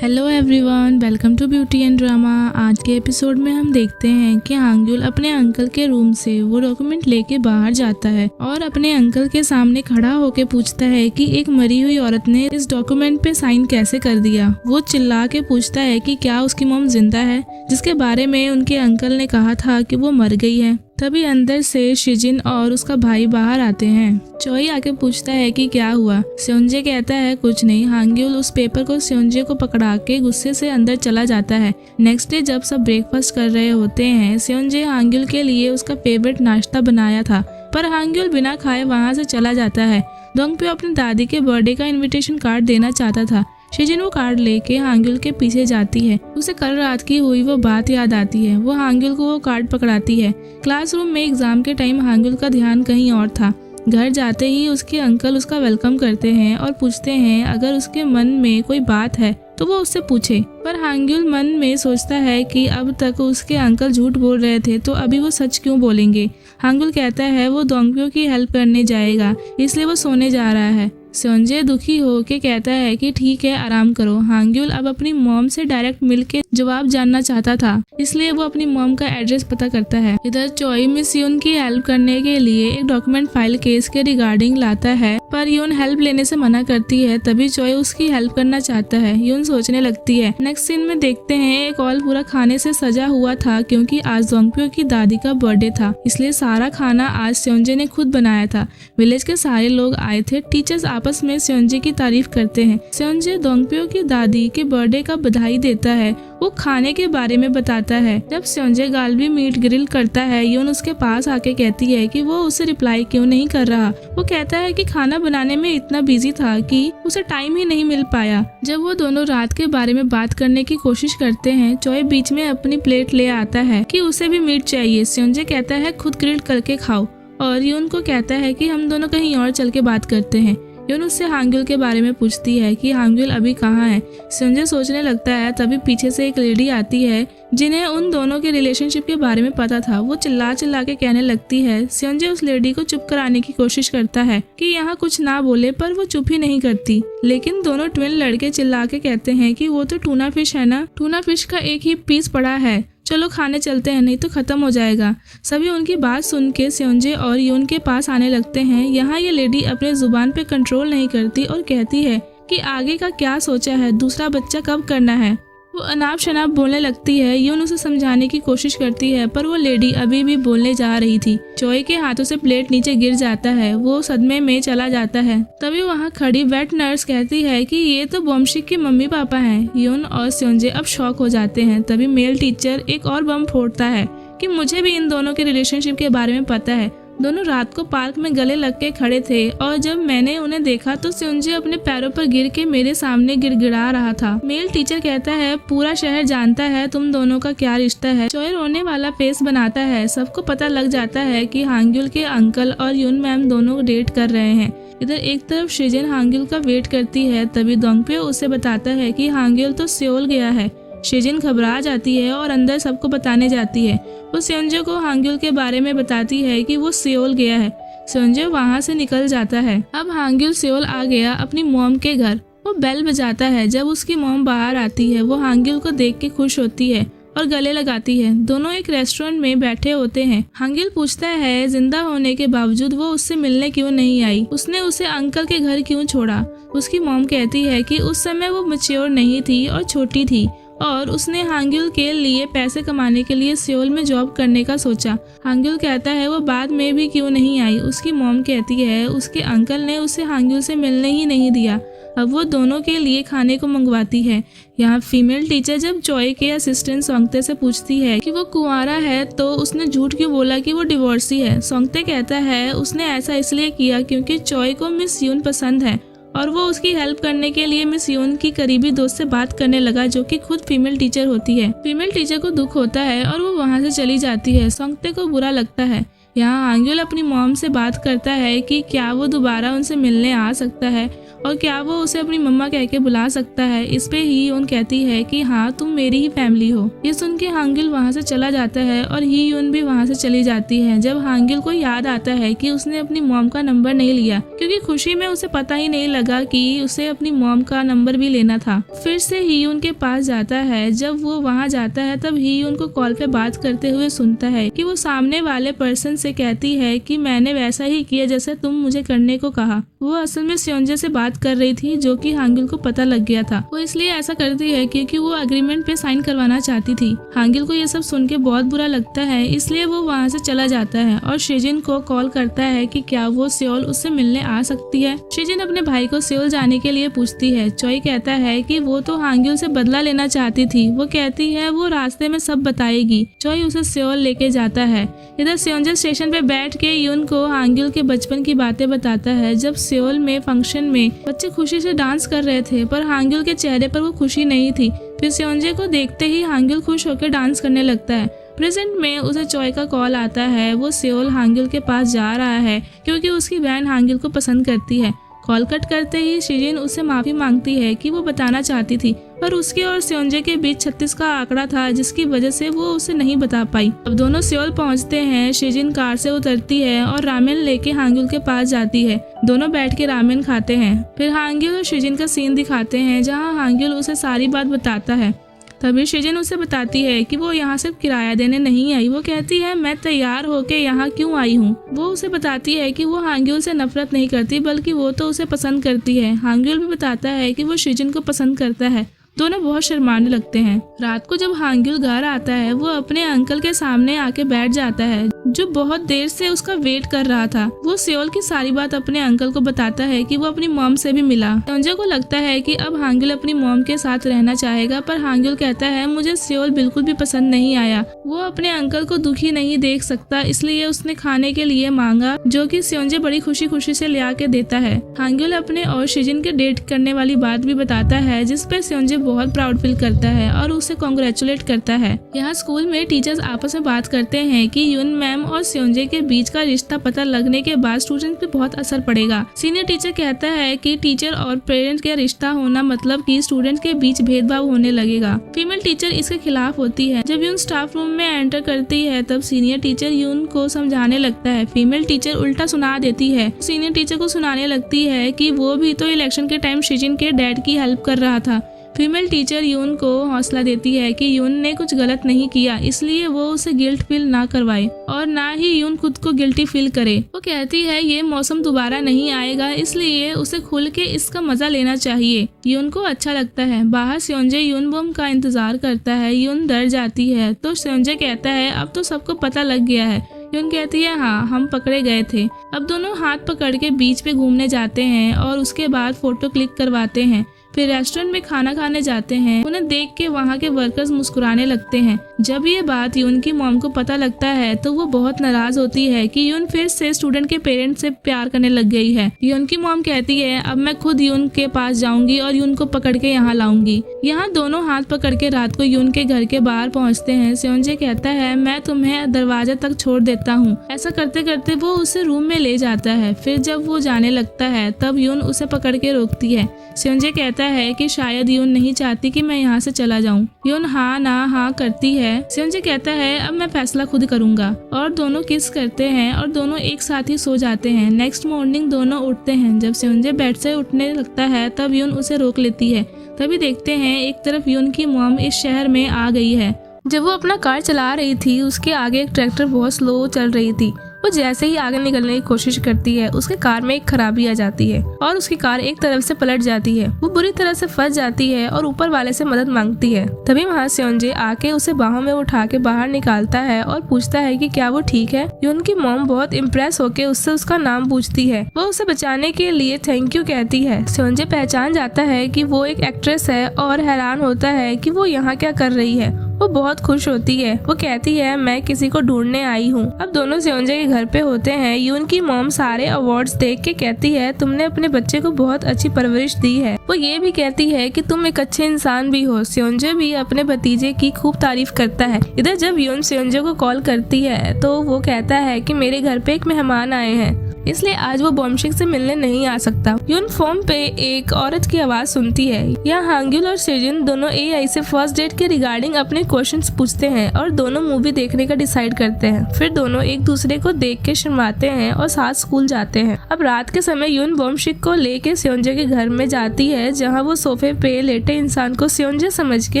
Hello everyone, welcome to beauty and drama. आज के episode में हम देखते हैं कि हांग्युल अपने अंकल के रूम से वो डॉक्यूमेंट लेके बाहर जाता है और अपने अंकल के सामने खड़ा होके पूछता है कि एक मरी हुई औरत ने इस डॉक्यूमेंट पे साइन कैसे कर दिया। वो चिल्ला के पूछता है कि क्या उसकी मॉम जिंदा है, जिसके बारे में उनके अंकल ने कहा था कि वो मर गई है। तभी अंदर से शिजिन और उसका भाई बाहर आते हैं। चोई आके पूछता है कि क्या हुआ। सेओनजे कहता है कुछ नहीं। हांग्युल उस पेपर को सेओनजे को पकड़ा के गुस्से से अंदर चला जाता है। नेक्स्ट डे जब सब ब्रेकफास्ट कर रहे होते हैं, सेओनजे हांग्युल के लिए उसका फेवरेट नाश्ता बनाया था, पर हांग्युल बिना खाए वहाँ से चला जाता है। दोंगप्यो अपनी दादी के बर्थडे का इन्विटेशन कार्ड देना चाहता था। शिजिन वो कार्ड लेके हांग्युल के पीछे जाती है। उसे कल रात की हुई वो बात याद आती है। वो हांग्युल को वो कार्ड पकड़ाती है। क्लासरूम में एग्जाम के टाइम हांग्युल का ध्यान कहीं और था। घर जाते ही उसके अंकल उसका वेलकम करते हैं और पूछते हैं अगर उसके मन में कोई बात है तो वो उससे पूछे। पर हांग्युल मन में सोचता है कि अब तक उसके अंकल झूठ बोल रहे थे तो अभी वो सच क्यों बोलेंगे। हांग्युल कहता है वो दोंगप्यो की हेल्प करने जाएगा, इसलिए वो सोने जा रहा है। सेओनजे दुखी होके कहता है कि ठीक है, आराम करो। हांग्युल अब अपनी मॉम से डायरेक्ट मिलके जवाब जानना चाहता था, इसलिए वो अपनी मॉम का एड्रेस पता करता है। इधर चोई मिस यून की हेल्प करने के लिए एक डॉक्यूमेंट फाइल केस के रिगार्डिंग लाता है, पर यून हेल्प लेने से मना करती है। तभी चोई उसकी हेल्प करना चाहता है। यून सोचने लगती है। नेक्स्ट सीन में देखते हैं एक हॉल पूरा खाने से सजा हुआ था, क्योंकि आज दोंगप्यो की दादी का बर्थडे था, इसलिए सारा खाना आज सेओनजे ने खुद बनाया था। विलेज के सारे लोग आए थे। टीचर्स आपस में सेओनजे की तारीफ करते हैं। सेओनजे दोंगप्यो की दादी के बर्थडे का बधाई देता है। वो खाने के बारे में बताता है। जब सेओनजे गालबी मीट ग्रिल करता है, यून उसके पास आके कहती है कि वो उसे रिप्लाई क्यों नहीं कर रहा। वो कहता है कि खाना बनाने में इतना बिजी था कि उसे टाइम ही नहीं मिल पाया। जब वो दोनों रात के बारे में बात करने की कोशिश करते हैं, चोई बीच में अपनी प्लेट ले आता है कि उसे भी मीट चाहिए। सेओनजे कहता है खुद ग्रिल करके खाओ, और यून को कहता है कि हम दोनों कहीं और चल के बात करते हैं। यून उससे हांग्युल के बारे में पूछती है कि हांग्युल अभी कहाँ है। सेओनजे सोचने लगता है। तभी पीछे से एक लेडी आती है जिन्हें उन दोनों के रिलेशनशिप के बारे में पता था। वो चिल्ला चिल्ला के कहने लगती है। सेओनजे उस लेडी को चुप कराने की कोशिश करता है कि यहाँ कुछ ना बोले, पर वो चुप ही नहीं करती। लेकिन दोनों ट्विन लड़के चिल्ला के कहते हैं कि वो तो टूना फिश है ना, टूना फिश का एक ही पीस पड़ा है, चलो खाने चलते हैं, नहीं तो खत्म हो जाएगा। सभी उनकी बात सुन के सेओनजे और यून के पास आने लगते हैं। यहाँ ये लेडी अपने जुबान पे कंट्रोल नहीं करती और कहती है कि आगे का क्या सोचा है, दूसरा बच्चा कब करना है। वो अनाप शनाप बोलने लगती है। यून उसे समझाने की कोशिश करती है, पर वो लेडी अभी भी बोलने जा रही थी। चोई के हाथों से प्लेट नीचे गिर जाता है। वो सदमे में चला जाता है। तभी वहाँ खड़ी वेट नर्स कहती है कि ये तो बोमशिक के मम्मी पापा हैं। यून और सेओनजे अब शॉक हो जाते हैं। तभी मेल टीचर एक और बम फोड़ता है कि मुझे भी इन दोनों के रिलेशनशिप के बारे में पता है। दोनों रात को पार्क में गले लग के खड़े थे और जब मैंने उन्हें देखा तो सेओनजे अपने पैरों पर गिर के मेरे सामने गिड़गिड़ा रहा था। मेल टीचर कहता है पूरा शहर जानता है तुम दोनों का क्या रिश्ता है। चोई रोने वाला फेस बनाता है। सबको पता लग जाता है कि हांग्युल के अंकल और यून मैम दोनों डेट कर रहे हैं। इधर एक तरफ शिजिन हांग्युल का वेट करती है। तभी दोंगप्यो उसे बताता है कि हांग्युल तो सियोल गया है। शिजिन घबरा जाती है और अंदर सबको बताने जाती है। वो सेओनजे को हांग्युल के बारे में बताती है कि वो सियोल गया है। सेओनजे वहाँ से निकल जाता है। अब हांग्युल सियोल आ गया अपनी मॉम के घर। वो बेल बजाता है। जब उसकी मॉम बाहर आती है, वो हांग्युल को देख के खुश होती है और गले लगाती है। दोनों एक रेस्टोरेंट में बैठे होते हैं। हांग्युल पूछता है जिंदा होने के बावजूद वो उससे मिलने क्यों नहीं आई, उसने उसे अंकल के घर क्यों छोड़ा। उसकी मॉम कहती है कि उस समय वो मैच्योर नहीं थी और छोटी थी और उसने हांग्युल के लिए पैसे कमाने के लिए सियोल में जॉब करने का सोचा। हांग्युल कहता है वो बाद में भी क्यों नहीं आई। उसकी मॉम कहती है उसके अंकल ने उसे हांग्युल से मिलने ही नहीं दिया। अब वो दोनों के लिए खाने को मंगवाती है। यहाँ फीमेल टीचर जब चोई के असिस्टेंट सोंगते से पूछती है कि वो कुंवारा है तो उसने झूठ क्यों बोला कि वो डिवोर्सी है। सोंगते कहता है उसने ऐसा इसलिए किया क्योंकि चोई को मिस यून पसंद है और वो उसकी हेल्प करने के लिए मिस यून की करीबी दोस्त से बात करने लगा, जो कि खुद फीमेल टीचर होती है। फीमेल टीचर को दुख होता है और वो वहाँ से चली जाती है। सोंगते को बुरा लगता है। यहाँ हांग्युल अपनी मॉम से बात करता है कि क्या वो दोबारा उनसे मिलने आ सकता है और क्या वो उसे अपनी मम्मा कह के बुला सकता है। इस पे ही यून कहती है कि हाँ, तुम मेरी ही फैमिली हो। ये सुन के हांग्युल वहाँ से चला जाता है और ही यून भी वहाँ से चली जाती है। जब हांग्युल को याद आता है कि उसने अपनी मॉम का नंबर नहीं लिया, क्योंकि खुशी में उसे पता ही नहीं लगा कि उसे अपनी मॉम का नंबर भी लेना था। फिर से ही यून के पास जाता है। जब वो वहाँ जाता है तब ही यून को कॉल पे बात करते हुए सुनता है कि वो सामने वाले पर्सन से कहती है कि मैंने वैसा ही किया जैसे तुम मुझे करने को कहा। वो असल में स्योंजे से बात कर रही थी, जो कि हांग्युल को पता लग गया था। वो इसलिए ऐसा करती है क्योंकि वो एग्रीमेंट पे साइन करवाना चाहती थी। हांग्युल को ये सब सुन के बहुत बुरा लगता है, इसलिए वो वहाँ से चला जाता है और शिजिन को कॉल करता है कि क्या वो सियोल उससे मिलने आ सकती है। शिजिन अपने भाई को सियोल जाने के लिए पूछती है। चोई कहता है कि वो तो हांग्युल से बदला लेना चाहती थी। वो कहती है वो रास्ते में सब बताएगी। चोई उसे सियोल लेके जाता है। इधर स्योंजे स्टेशन पे बैठ के यून को हांग्युल के बचपन की बातें बताता है। जब सियोल में फंक्शन में बच्चे खुशी से डांस कर रहे थे, पर हांग्युल के चेहरे पर वो खुशी नहीं थी। फिर स्योंजे को देखते ही हांग्युल खुश होकर डांस करने लगता है। प्रेजेंट में उसे चोई का कॉल आता है। वो सियोल हांग्युल के पास जा रहा है क्योंकि उसकी बहन हांग्युल को पसंद करती है। कॉल कट करते ही शिजिन उससे माफी मांगती है कि वो बताना चाहती थी, पर उसके और स्योंजे के बीच 36 का आंकड़ा था, जिसकी वजह से वो उसे नहीं बता पाई। अब दोनों सियोल पहुंचते हैं। शिजिन कार से उतरती है और रामेन लेके हांग्युल के पास जाती है। दोनों बैठ के रामेन खाते हैं। फिर हांग्युल और शिजिन का सीन दिखाते हैं, जहाँ हांग्युल उसे सारी बात बताता है। तभी शिजिन उसे बताती है कि वो यहाँ सिर्फ किराया देने नहीं आई। वो कहती है मैं तैयार होके यहाँ क्यों आई हूँ। वो उसे बताती है कि वो हांग्युल से नफरत नहीं करती, बल्कि वो तो उसे पसंद करती है। हांग्युल भी बताता है कि वो शिजिन को पसंद करता है। दोनों बहुत शर्माने लगते हैं। रात को जब हांग्युल घर आता है, वो अपने अंकल के सामने आके बैठ जाता है, जो बहुत देर से उसका वेट कर रहा था। वो सियोल की सारी बात अपने अंकल को बताता है कि वो अपनी मॉम से भी मिला। स्योंजे को लगता है कि अब हांग्युल अपनी मॉम के साथ रहना चाहेगा, पर हांग्युल कहता है मुझे सियोल बिल्कुल भी पसंद नहीं आया। वो अपने अंकल को दुखी नहीं देख सकता, इसलिए उसने खाने के लिए मांगा, जो कि स्योंजे बड़ी खुशी खुशी से ले आके देता है। हांग्युल अपने और शिजिन के डेट करने वाली बात भी बताता है, जिसपे स्योंजे बहुत प्राउड फील करता है और उसे कांग्रेचुलेट करता है। यहाँ स्कूल में टीचर्स आपस में बात करते हैं कि यून मैम और स्योंजे के बीच का रिश्ता पता लगने के बाद स्टूडेंट पे बहुत असर पड़ेगा। सीनियर टीचर कहता है कि टीचर और पेरेंट का रिश्ता होना मतलब कि स्टूडेंट के बीच भेदभाव होने लगेगा। फीमेल टीचर इसके खिलाफ होती है। जब यून स्टाफ रूम में एंटर करती है, तब सीनियर टीचर यून को समझाने लगता है। फीमेल टीचर उल्टा सुना देती है। सीनियर टीचर को सुनाने लगती है कि वो भी तो इलेक्शन के टाइम शिजिन के डैड की हेल्प कर रहा था। फीमेल टीचर यून को हौसला देती है कि यून ने कुछ गलत नहीं किया, इसलिए वो उसे गिल्ट फील ना करवाए और ना ही यून खुद को गिल्टी फील करे। वो कहती है ये मौसम दोबारा नहीं आएगा, इसलिए उसे खुल के इसका मजा लेना चाहिए। यून को अच्छा लगता है। बाहर स्योंजे यून बम का इंतजार करता है। यून डर जाती है तो स्योंजे कहता है अब तो सबको पता लग गया है। यून कहती है हाँ, हम पकड़े गए थे। अब दोनों हाथ पकड़ के बीच पे घूमने जाते हैं और उसके बाद फोटो क्लिक करवाते हैं। फिर रेस्टोरेंट में खाना खाने जाते हैं। उन्हें देख के वहाँ के वर्कर्स मुस्कुराने लगते हैं। जब ये बात यून की मॉम को पता लगता है तो वो बहुत नाराज होती है कि यून फिर से स्टूडेंट के पेरेंट्स से प्यार करने लग गई है। यून की मॉम कहती है अब मैं खुद यून के पास जाऊंगी और यून को पकड़ के यहाँ लाऊंगी। यहाँ दोनों हाथ पकड़ के रात को यून के घर के बाहर पहुँचते हैं। स्योंजे कहता है मैं तुम्हें दरवाजे तक छोड़ देता हूँ। ऐसा करते करते वो उसे रूम में ले जाता है। फिर जब वो जाने लगता है तब यून उसे पकड़ के रोकती है। स्योंजे कहता है कि शायद यून नहीं चाहती कि मैं यहाँ से चला जाऊँ। यून हाँ ना हाँ करती है। स्योंजे कहता है अब मैं फैसला खुद करूँगा और दोनों किस करते हैं और दोनों एक साथ ही सो जाते हैं। नेक्स्ट मॉर्निंग दोनों उठते हैं। जब स्योंजे बेड से उठने लगता है तब यून उसे रोक लेती है। तभी देखते हैं एक तरफ यून की मॉम इस शहर में आ गई है। जब वो अपना कार चला रही थी, उसके आगे एक ट्रैक्टर बहुत स्लो चल रही थी। वो जैसे ही आगे निकलने की कोशिश करती है, उसके कार में एक खराबी आ जाती है और उसकी कार एक तरफ से पलट जाती है। वो बुरी तरह से फंस जाती है और ऊपर वाले से मदद मांगती है। तभी वहाँ स्योंजे आके उसे बाहों में उठा के बाहर निकालता है और पूछता है कि क्या वो ठीक है। यून की मॉम बहुत इम्प्रेस होके उससे उसका नाम पूछती है। वो उसे बचाने के लिए थैंक यू कहती है। स्योंजे पहचान जाता है कि वो एक एक्ट्रेस है और हैरान होता है कि वो यहाँ क्या कर रही है। वो बहुत खुश होती है। वो कहती है मैं किसी को ढूंढने आई हूँ। अब दोनों सेओंजे के घर पे होते हैं। यून की मॉम सारे अवार्ड्स देख के कहती है तुमने अपने बच्चे को बहुत अच्छी परवरिश दी है। वो ये भी कहती है कि तुम एक अच्छे इंसान भी हो। सेओंजे भी अपने भतीजे की खूब तारीफ करता है। इधर जब यून सेओंजे को कॉल करती है तो वो कहता है कि मेरे घर पे एक मेहमान आए हैं, इसलिए आज वो बॉम्बशिक से मिलने नहीं आ सकता। यून फोन पे एक औरत की आवाज सुनती है। यहाँ हांग्युल और सेजिन दोनों एआई से फर्स्ट डेट के रिगार्डिंग अपने क्वेश्चंस पूछते हैं और दोनों मूवी देखने का डिसाइड करते हैं। फिर दोनों एक दूसरे को देख के शर्माते हैं और साथ स्कूल जाते हैं। अब रात के समय यून बॉम्बशिक को लेके सेओंजे के घर में जाती है, जहाँ वो सोफे पे लेटे इंसान को सेओंजे समझ के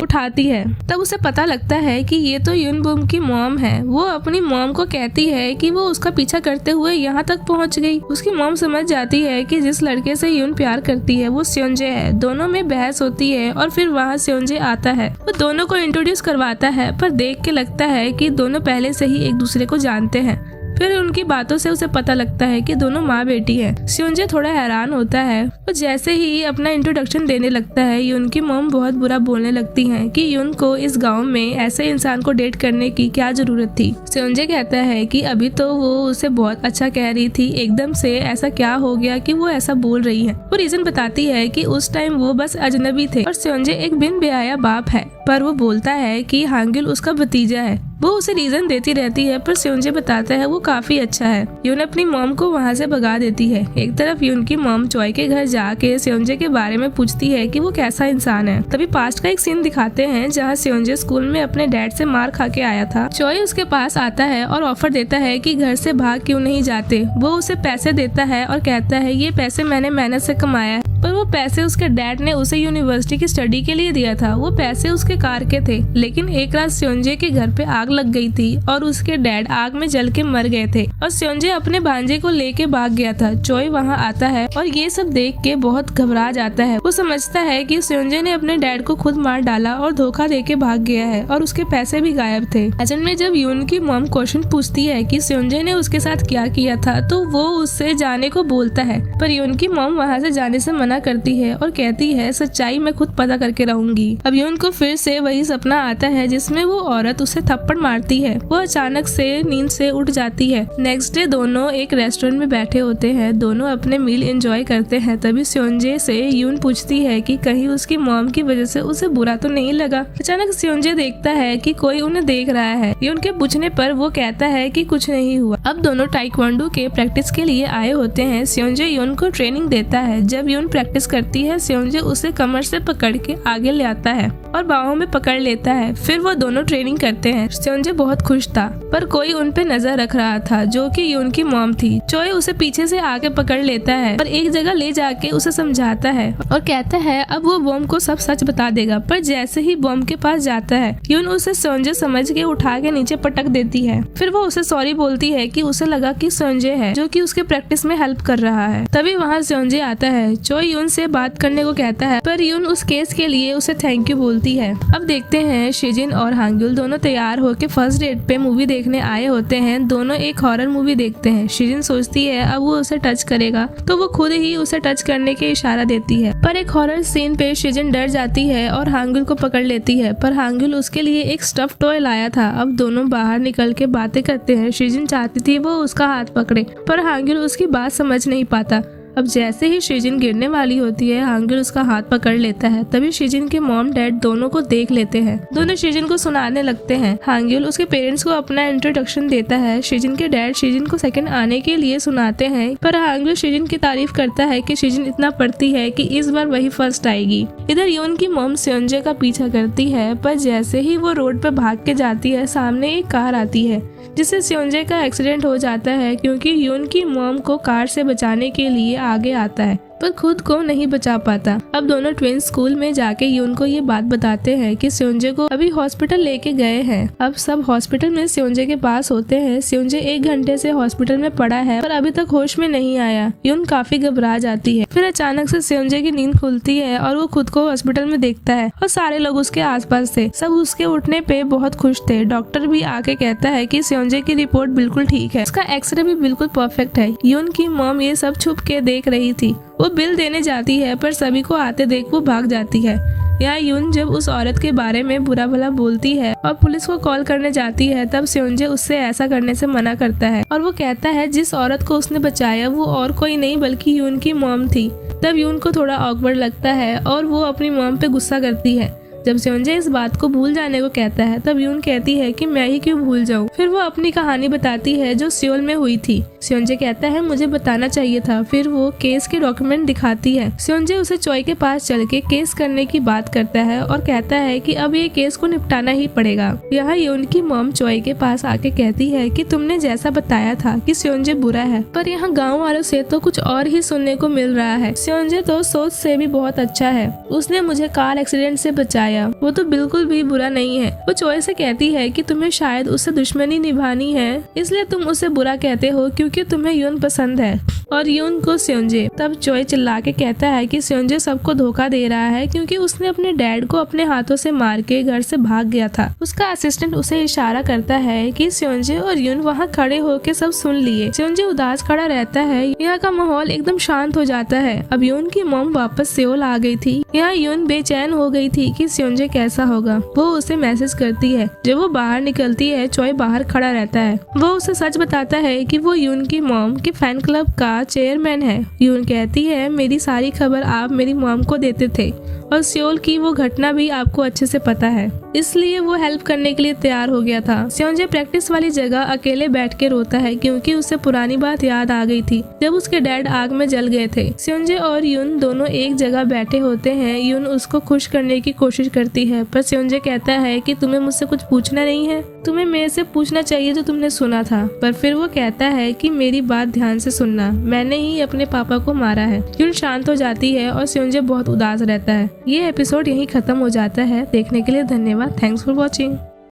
उठाती है। तब उसे पता लगता है कि ये तो यून बॉम की मॉम है। वो अपनी मॉम को कहती है कि वो उसका पीछा करते हुए यहाँ तक पहुँच गई। उसकी मॉम समझ जाती है कि जिस लड़के से यून प्यार करती है वो सेओंजे है। दोनों में बहस होती है और फिर वहाँ सेओंजे आता है। वो दोनों को इंट्रोड्यूस करवाता है, पर देख के लगता है कि दोनों पहले से ही एक दूसरे को जानते हैं। फिर उनकी बातों से उसे पता लगता है कि दोनों माँ बेटी हैं। सेओंजे थोड़ा हैरान होता है। वो जैसे ही अपना इंट्रोडक्शन देने लगता है, यून की मॉम बहुत बुरा बोलने लगती हैं कि यून को इस गांव में ऐसे इंसान को डेट करने की क्या जरूरत थी। सेओंजे कहता है कि अभी तो वो उसे बहुत अच्छा कह रही थी, एकदम से ऐसा क्या हो गया कि वो ऐसा बोल रही है। वो रीजन बताती है कि उस टाइम वो बस अजनबी थे और सेओंजे एक बिन ब्याया बाप है, पर वो बोलता है कि हांग्युल उसका भतीजा है। वो उसे रीजन देती रहती है, पर सेओंजे बताता है वो काफी अच्छा है। यून अपनी मॉम को वहाँ से भगा देती है। एक तरफ यून की मॉम चॉय के घर जाके सेओंजे के बारे में पूछती है कि वो कैसा इंसान है। तभी पास्ट का एक सीन दिखाते हैं जहाँ सेओंजे स्कूल में अपने डैड से मार खा के आया था। चॉय उसके पास आता है और ऑफर देता है कि घर से भाग क्यों नहीं जाते। वो उसे पैसे देता है और कहता है ये पैसे मैंने मेहनत से कमाया है, पर वो पैसे उसके डैड ने उसे यूनिवर्सिटी की स्टडी के लिए दिया था। वो पैसे उसके कार के थे, लेकिन एक रात सेओंजे के घर पे आग लग गई थी और उसके डैड आग में जल के मर गए थे और सेओंजे अपने भांजे को लेके भाग गया था। चॉय वहाँ आता है और ये सब देख के बहुत घबरा जाता है। वो समझता है कि सेओंजे ने अपने डैड को खुद मार डाला और धोखा देके भाग गया है और उसके पैसे भी गायब थे। असल में जब यून की मॉम क्वेश्चन पूछती है कि सेओंजे ने उसके साथ क्या किया था, तो वो उससे जाने को बोलता है, पर यून की मॉम वहाँ से जाने से मना करती है और कहती है सच्चाई मैं खुद पता करके रहूंगी। अब यून को फिर से वही सपना आता है जिसमें वो औरत उसे थप्पड़ मारती है। वो अचानक से नींद से उठ जाती है। नेक्स्ट डे दोनों एक रेस्टोरेंट में बैठे होते हैं। दोनों अपने मील एंजॉय करते हैं। तभी सेओंजे से यून पूछती है कि कहीं उसकी मॉम की वजह से उसे बुरा तो नहीं लगा। अचानक सेओंजे देखता है कि कोई उन्हें देख रहा है। यून के पूछने पर वो कहता है कि कुछ नहीं हुआ। अब दोनों ताइक्वांडो के प्रैक्टिस के लिए आए होते हैं। सेओंजे यून को ट्रेनिंग देता है। जब यून प्रैक्टिस करती है, सेओंजे उसे कमर से पकड़ के आगे ले आता है और बाहों में पकड़ लेता है। फिर वो दोनों ट्रेनिंग करते हैं। सेओंजे बहुत खुश था, पर कोई उन पे नजर रख रहा था, जो कि यून की मॉम थी। चॉय उसे पीछे से आके पकड़ लेता है और एक जगह ले जाके उसे समझाता है और कहता है अब वो बॉम्ब को सब सच बता देगा। पर जैसे ही बॉम्ब के पास जाता है, यून उसे सेओंजे समझ के उठा के नीचे पटक देती है। फिर वो उसे सॉरी बोलती है कि उसे लगा कि सेओंजे है जो कि उसके प्रैक्टिस में हेल्प कर रहा है। तभी वहाँ सेओंजे आता है। चॉय यून से बात करने को कहता है, पर यून उस केस के लिए उसे थैंक यू बोलती है। अब देखते हैं शिजिन और हांग्युल दोनों तैयार होके फर्स्ट डेट पे मूवी देखने आए होते हैं। दोनों एक हॉरर मूवी देखते हैं। शिजिन सोचती है अब वो उसे टच करेगा, तो वो खुद ही उसे टच करने के इशारा देती है, पर एक हॉरर सीन पे शिजिन डर जाती है और हांग्युल को पकड़ लेती है। पर हांग्युल उसके लिए एक स्टफ टॉय लाया था। अब दोनों बाहर निकल के बातें करते हैं। शिजिन चाहती थी वो उसका हाथ पकड़े, पर हांग्युल उसकी बात समझ नहीं पाता। अब जैसे ही शिजिन गिरने वाली होती है, हांग्युल उसका हाथ पकड़ लेता है। तभी शिजिन के मॉम डैड दोनों को देख लेते हैं। दोनों शिजिन को सुनाने लगते हैं। हांग्युल उसके पेरेंट्स को अपना इंट्रोडक्शन देता है। शिजिन के डैड शिजिन को सेकंड आने के लिए सुनाते हैं, पर हांग्युल शिजिन की तारीफ करता है कि शिजिन इतना पढ़ती है कि इस बार वही फर्स्ट आएगी। इधर यून की मॉम सेओंजे का पीछा करती है, पर जैसे ही वो रोड पे भाग के जाती है, सामने एक कार आती है जिससे सेओंजे का एक्सीडेंट हो जाता है, क्योंकि यून की मॉम को कार से बचाने के लिए आगे आता है, पर खुद को नहीं बचा पाता। अब दोनों ट्विंस स्कूल में जाके यून को ये बात बताते हैं कि सेओंजे को अभी हॉस्पिटल लेके गए हैं। अब सब हॉस्पिटल में सेओंजे के पास होते हैं। सेओंजे 1 घंटे से हॉस्पिटल में पड़ा है, पर अभी तक होश में नहीं आया। यून काफी घबरा जाती है। फिर अचानक से सेओंजे की नींद खुलती है और वो खुद को हॉस्पिटल में देखता है और सारे लोग उसके आसपास थे। सब उसके उठने पे बहुत खुश थे। डॉक्टर भी आके कहता है कि सेओंजे की रिपोर्ट बिल्कुल ठीक है, उसका एक्सरे भी बिल्कुल परफेक्ट है। यून की मॉम ये सब छुप के देख रही थी। वो बिल देने जाती है, पर सभी को आते देख वो भाग जाती है। यहाँ यून जब उस औरत के बारे में बुरा भला बोलती है और पुलिस को कॉल करने जाती है, तब सेओनजे उससे ऐसा करने से मना करता है और वो कहता है जिस औरत को उसने बचाया वो और कोई नहीं बल्कि यून की मॉम थी। तब यून को थोड़ा ऑकवर्ड लगता है और वो अपनी मॉम पे गुस्सा करती है। जब सेओनजे इस बात को भूल जाने को कहता है, तब यून कहती है कि मैं ही क्यों भूल जाऊं। फिर वो अपनी कहानी बताती है जो सियोल में हुई थी। सेओनजे कहता है मुझे बताना चाहिए था। फिर वो केस के डॉक्यूमेंट दिखाती है। सेओनजे उसे चॉय के पास चल के केस करने की बात करता है और कहता है कि अब ये केस को निपटाना ही पड़ेगा। यहाँ यून की मॉम चॉय के पास आके कहती है कि तुमने जैसा बताया था कि सेओनजे बुरा है, पर यहाँ गाँव वालों से तो कुछ और ही सुनने को मिल रहा है। सेओनजे तो सोच से भी बहुत अच्छा है, उसने मुझे कार एक्सीडेंट से बचाया, वो तो बिल्कुल भी बुरा नहीं है। वो चॉय से कहती है कि तुम्हें शायद उससे दुश्मनी निभानी है, इसलिए तुम उसे बुरा कहते हो क्योंकि तुम्हें यून पसंद है और यून को सेओनजे। तब चॉय चिल्ला के कहता है कि सेओनजे सबको धोखा दे रहा है क्योंकि उसने अपने डैड को अपने हाथों से मार के घर से भाग गया था। उसका असिस्टेंट उसे इशारा करता है कि सेओनजे और यून वहाँ खड़े होके सब सुन लिए। सेओनजे उदास खड़ा रहता है। यहाँ का माहौल एकदम शांत हो जाता है। अब यून की मॉम वापस सेओल आ गई थी। यहाँ यून बेचैन हो गई थी कि सेओनजे कैसा होगा। वो उसे मैसेज करती है। जब वो बाहर निकलती है, चॉय बाहर खड़ा रहता है। वो उसे सच बताता है कि वो यून की मॉम के फैन क्लब का चेयरमैन है। यून कहती है मेरी सारी खबर आप मेरी मॉम को देते थे और सियोल की वो घटना भी आपको अच्छे से पता है, इसलिए वो हेल्प करने के लिए तैयार हो गया था। सेओनजे प्रैक्टिस वाली जगह अकेले बैठ के रोता है क्योंकि उसे पुरानी बात याद आ गई थी जब उसके डैड आग में जल गए थे। सेओनजे और यून दोनों एक जगह बैठे होते हैं। यून उसको खुश करने की कोशिश करती है, पर सेओनजे कहता है कि तुम्हें मुझसे कुछ पूछना नहीं है, तुम्हें मेरे से पूछना चाहिए जो तुमने सुना था। पर फिर वो कहता है कि मेरी बात ध्यान से सुनना, मैंने ही अपने पापा को मारा है। यून शांत हो जाती है और सेओनजे बहुत उदास रहता है। ये एपिसोड यहीं खत्म हो जाता है। देखने के लिए धन्यवाद। Thanks for watching.